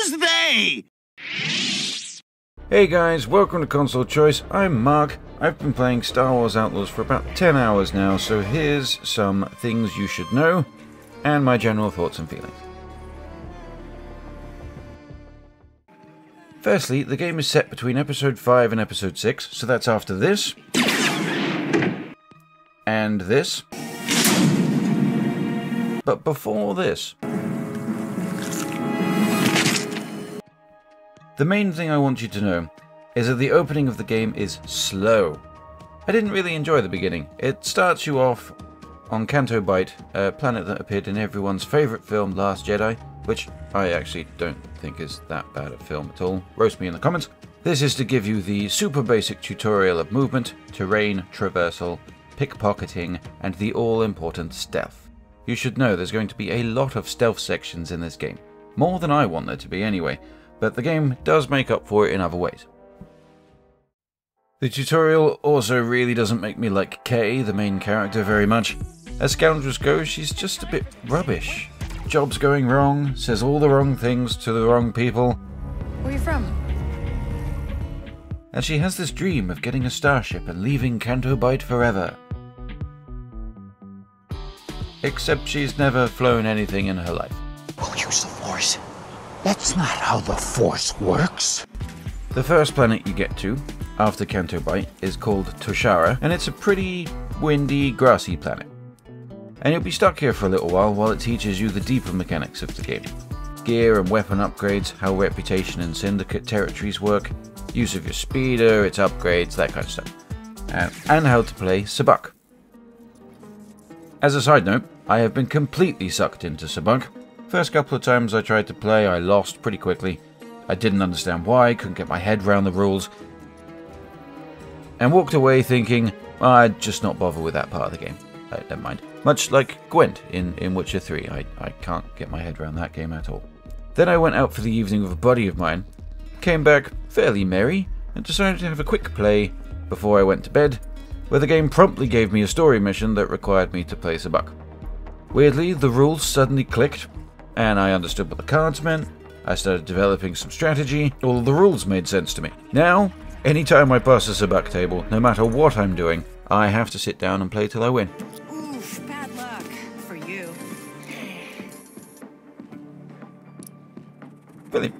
Who's they? Hey guys, welcome to Console Choice. I'm Mark. I've been playing Star Wars Outlaws for about 10 hours now, so here's some things you should know, and my general thoughts and feelings. Firstly, the game is set between Episode 5 and Episode 6, so that's after this, and this, but before this. The main thing I want you to know is that the opening of the game is slow. I didn't really enjoy the beginning. It starts you off on Canto Bight, a planet that appeared in everyone's favourite film, Last Jedi, which I actually don't think is that bad a film at all. Roast me in the comments. This is to give you the super basic tutorial of movement, terrain, traversal, pickpocketing, and the all-important stealth. You should know there's going to be a lot of stealth sections in this game. More than I want there to be anyway. But the game does make up for it in other ways. The tutorial also really doesn't make me like Kay, the main character, very much. As Scoundrels go, she's just a bit rubbish. Job's going wrong, says all the wrong things to the wrong people. Where are you from? And she has this dream of getting a starship and leaving Canto Bight forever. Except she's never flown anything in her life. We'll use the Force. That's not how the Force works. The first planet you get to, after Canto Bight, is called Toshara, and it's a pretty windy, grassy planet. And you'll be stuck here for a little while it teaches you the deeper mechanics of the game. Gear and weapon upgrades, how Reputation and Syndicate territories work, use of your speeder, its upgrades, that kind of stuff. And how to play Sabacc. As a side note, I have been completely sucked into Sabacc. First couple of times I tried to play, I lost pretty quickly. I didn't understand why, couldn't get my head around the rules, and walked away thinking, I'd just not bother with that part of the game. Never mind. Much like Gwent in Witcher 3, I can't get my head around that game at all. Then I went out for the evening with a buddy of mine, came back fairly merry, and decided to have a quick play before I went to bed, where the game promptly gave me a story mission that required me to play Sabacc. Weirdly, the rules suddenly clicked, and I understood what the cards meant. I started developing some strategy. All of the rules made sense to me. Now, anytime I pass a Sabacc table, no matter what I'm doing, I have to sit down and play till I win. Oof, bad luck for you. Brilliant.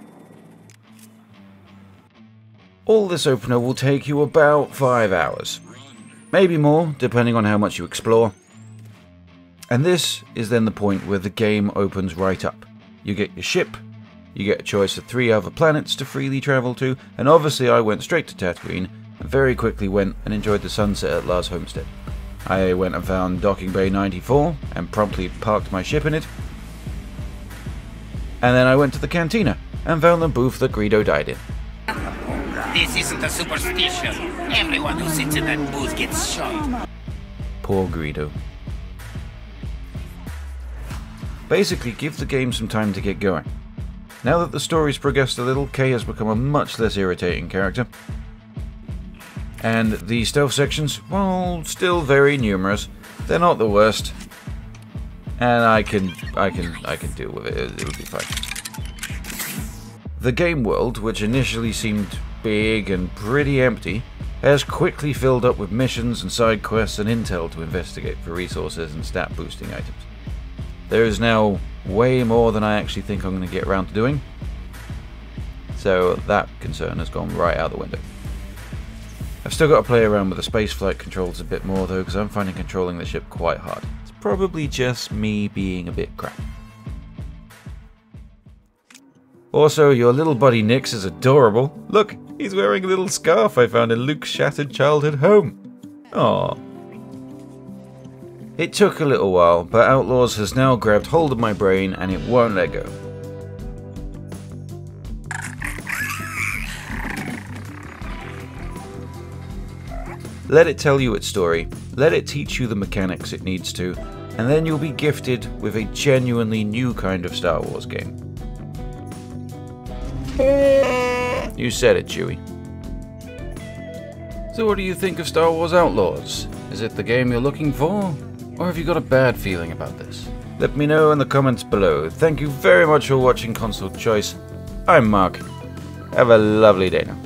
All this opener will take you about 5 hours. Maybe more, depending on how much you explore. And this is then the point where the game opens right up. You get your ship, you get a choice of 3 other planets to freely travel to, and obviously I went straight to Tatooine, and very quickly went and enjoyed the sunset at Lars Homestead. I went and found Docking Bay 94, and promptly parked my ship in it. And then I went to the cantina, and found the booth that Greedo died in. This isn't a superstition. Everyone who sits in that booth gets shot. Poor Greedo. Basically, give the game some time to get going. Now that the story's progressed a little, Kay has become a much less irritating character. And the stealth sections, while still very numerous, they're not the worst. And I can deal with it. It'll be fine. The game world, which initially seemed big and pretty empty, has quickly filled up with missions and side quests and intel to investigate for resources and stat boosting items. There is now way more than I actually think I'm going to get around to doing, so that concern has gone right out the window. I've still got to play around with the spaceflight controls a bit more though, because I'm finding controlling the ship quite hard. It's probably just me being a bit crap. Also, your little buddy Nix is adorable. Look, he's wearing a little scarf I found in Luke's shattered childhood home. Aww. It took a little while, but Outlaws has now grabbed hold of my brain and it won't let go. Let it tell you its story, let it teach you the mechanics it needs to, and then you'll be gifted with a genuinely new kind of Star Wars game. You said it, Chewie. So what do you think of Star Wars Outlaws? Is it the game you're looking for? Or have you got a bad feeling about this? Let me know in the comments below. Thank you very much for watching Console Choice. I'm Mark. Have a lovely day now.